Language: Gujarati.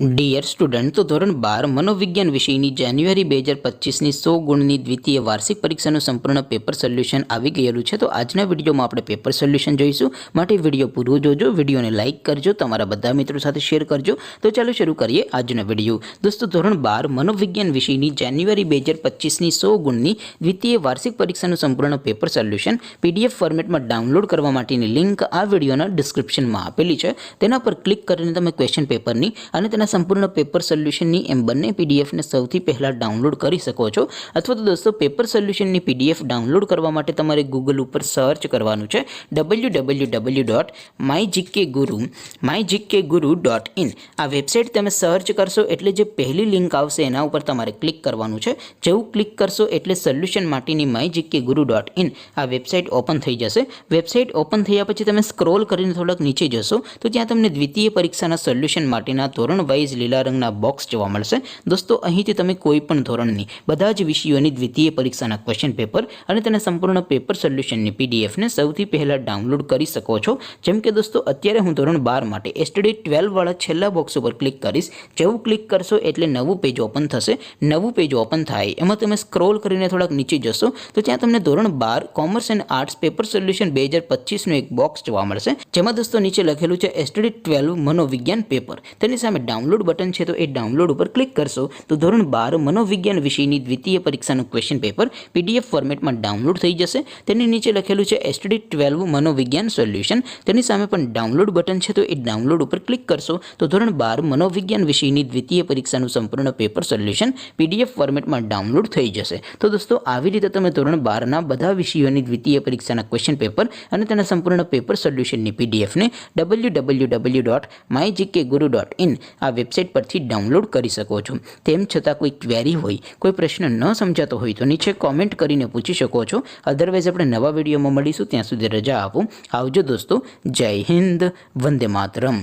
ડિયર સ્ટુડન્ટ, તો ધોરણ 12 મનોવિજ્ઞાન વિષયની જાન્યુઆરી 2025ની 100 ગુણની દ્વિતીય વાર્ષિક પરીક્ષાનું સંપૂર્ણ પેપર સોલ્યુશન આવી ગયેલું છે। તો આજના વિડીયોમાં આપણે પેપર સોલ્યુશન જોઈશું। માટે વિડીયો પૂરો જોજો, વિડીયોને લાઇક કરજો, તમારા બધા મિત્રો સાથે શેર કરજો। તો ચાલો શરૂ કરીએ આજનો વિડીયો। દોસ્તો, ધોરણ 12 મનોવિજ્ઞાન વિષયની જાન્યુઆરી 2025ની 100 ગુણની દ્વિતીય વાર્ષિક પરીક્ષાનું સંપૂર્ણ પેપર સોલ્યુશન પીડીએફ ફોર્મેટમાં ડાઉનલોડ કરવા માટેની લિંક આ વિડીયોના ડિસ્ક્રિપ્શનમાં આપેલી છે। તેના પર ક્લિક કરીને તમે ક્વેશ્ચન પેપરની અને તેના સંપૂર્ણ પેપર સોલ્યુશનની એમ બંને પીડીએફને સૌથી પહેલાં ડાઉનલોડ કરી શકો છો। અથવા તો દોસ્તો, પેપર સોલ્યુશનની પીડીએફ ડાઉનલોડ કરવા માટે તમારે ગૂગલ ઉપર સર્ચ કરવાનું છે www.mygkguru.in। આ વેબસાઇટ તમે સર્ચ કરશો એટલે જે પહેલી લિંક આવશે એના ઉપર તમારે ક્લિક કરવાનું છે। જેવું ક્લિક કરશો એટલે સોલ્યુશન માટેની mygkguru.in આ વેબસાઇટ ઓપન થઈ જશે। વેબસાઇટ ઓપન થયા પછી તમે સ્ક્રોલ કરીને થોડાક નીચે જશો તો ત્યાં તમને દ્વિતીય પરીક્ષાના સોલ્યુશન માટેના ધોરણ વાઇઝ લીલા રંગના બોક્સ જોવા મળશે। દોસ્તો, અહીંથી તમે કોઈ પણ ધોરણની બધા જ વિષયોની દ્વિતીય પરીક્ષાના ક્વેશ્ચન પેપર અને તેના સંપૂર્ણ પેપર સોલ્યુશનની પીડીએફને સૌથી પહેલાં ડાઉનલોડ કરી શકો છો। જેમ કે દોસ્તો, અત્યારે હું ધોરણ 12 માટે એસટીડી 12 વાળા છેલ્લા બોક્સ ઉપર ક્લિક કરીશ। જેવું ક્લિક કરશો એટલે નવું પેજ ઓપન થશે। નવું પેજ ઓપન થાય એમાં તમે સ્ક્રોલ કરીને થોડાક નીચે જશો તો ત્યાં તમને ધોરણ 12 commerce and arts paper solution 2025નું એક બોક્સ જોવા મળશે। જેમાં દોસ્તો નીચે લખેલું છે એસટીડી 12 મનોવિજ્ઞાન પેપર। તેની સામે ડાઉનલોડ બટન છે, તો એ ડાઉનલોડ ઉપર ક્લિક કરશો તો ધોરણ 12 મનોવિજ્ઞાન વિષયની દ્વિતીય પરીક્ષાનું ક્વેશ્ચન પેપર પીડીએફ ફોર્મેટમાં ડાઉનલોડ થઈ જશે। તેની નીચે લખેલું છે એસટીડી 12 મનોવિજ્ઞાન સોલ્યુશન। તેની સામે પણ ડાઉનલોડ બટન છે, તો એ ડાઉનલોડ ઉપર ક્લિક કરશો તો ધોરણ 12 મનોવિજ્ઞાન વિષયની દ્વિતીય પરીક્ષાનું સંપૂર્ણ પેપર સોલ્યુશન પીડીએફ ફોર્મેટમાં ડાઉનલોડ થઈ જશે। તો દોસ્તો, આવી રીતે તમે ધોરણ 12ના બધા વિષયોની દ્વિતીય પરીક્ષાના ક્વેશ્ચન પેપર અને તેના સંપૂર્ણ પેપર સોલ્યુશનની પીડીએફને www.mygkguru.in આ વેબસાઇટ પરથી ડાઉનલોડ કરી શકો છો। તેમ છતાં કોઈ ક્વેરી હોય, કોઈ પ્રશ્ન ન સમજાતો હોય તો નીચે કોમેન્ટ કરીને પૂછી શકો છો। અધરવાઇઝ આપણે નવા વિડીયોમાં મળીશું, ત્યાં સુધી રજા આપો। આવજો દોસ્તો, જય હિન્દ, વંદે માતરમ।